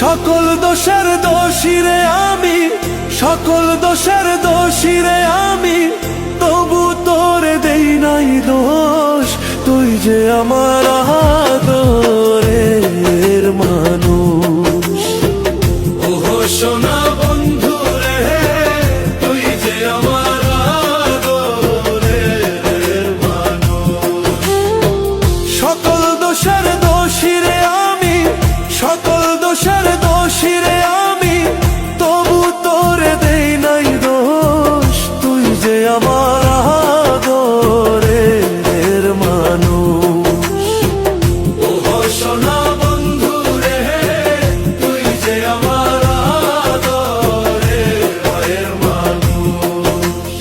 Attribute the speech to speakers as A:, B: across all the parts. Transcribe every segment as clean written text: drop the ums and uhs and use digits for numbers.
A: সকল দোষের দোষী রে আমি, সকল দোষের দোষী রে আমি, তবু তোরে দেই নাই দোষ। তুই যে আমার আদরের মানুষ। ওহো সোনা বন্ধু রে, তুই যে আমার আদরের মানুষ। সকল দোষের দোষী রে আমি, সকল দোষের দোষী রে আমি, তবু তোরে দেই নাই দোষ। তুই যে আমার আদরের মানুষ। ওহো সোনা বন্ধু রে, তুই যে আমার আদরের মানুষ।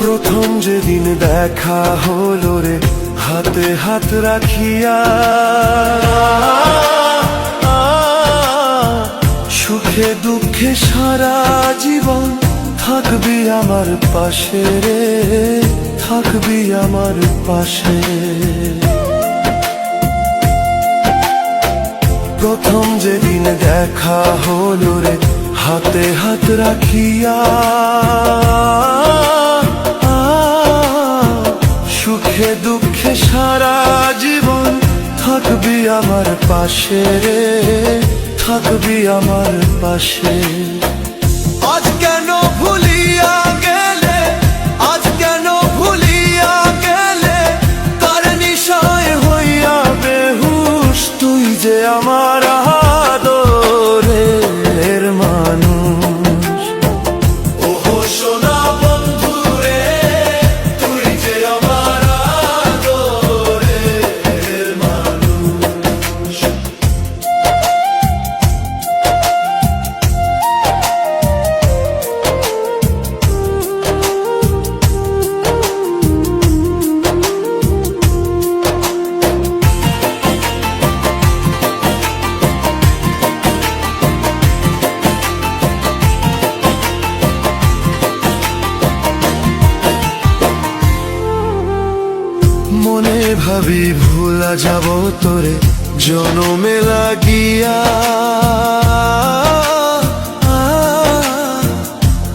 A: প্রথম যেদিন দেখা হলো রে, হাতে হাত রাখিয়া, সুখে দুঃখে সারা জীবন থাকবি আমার পাশে রে, থাকবি আমার পাশে। প্রথম যেদিন দেখা হলো রে, হাতে হাত রাখিয়া, সুখে দুঃখে সারা জীবন থাকবি আমার পাশে রে, থাকবি আমার পাশে। আজ কেন ভুলিয়া গেলে, আজ কেন ভুলিয়া গেলে, তার নিশায় হইয়া বেহুশ। তুই যে আমার আদরের মানুষ। ওহো সোনা বন্ধু রে, তুই যে আমার আদরের মানুষ। মনে ভাবি ভুলা যাব তোরে জনমে লাগিয়া,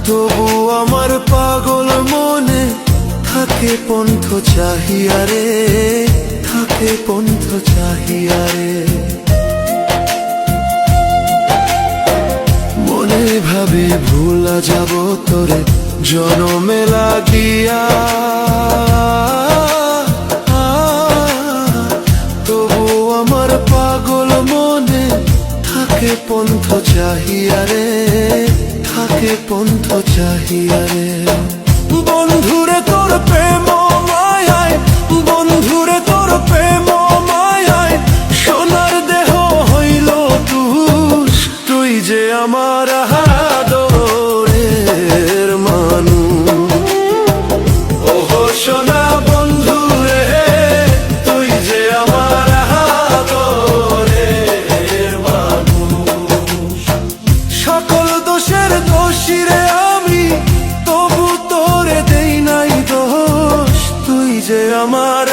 A: তবু আমার পাগল মনে থাকে পন্থ চাহিয়া রে, থাকে পন্থ চাহিয়া রে। মনে ভাবি ভুলা যাব তোরে জনমে লাগিয়া, আমার পাগল মনে থাকে পন্থ চাহিয়া রে, থাকে পন্থ চাহিয়া রে। বন্ধুরে তোর প্রেম মায়ায়, বন্ধুরে তোর প্রেম মায়ায়, সোনার দেহ হইল তুষ। তুই যে আমার আদরের মানুষ। ওহো সোনা বন্ধু রে, তুই যে আমার আদরের মানুষ। সকল দোষের দোষী রে আমি, তবু তোরে দেই নাই দোষ। তুই যে আমার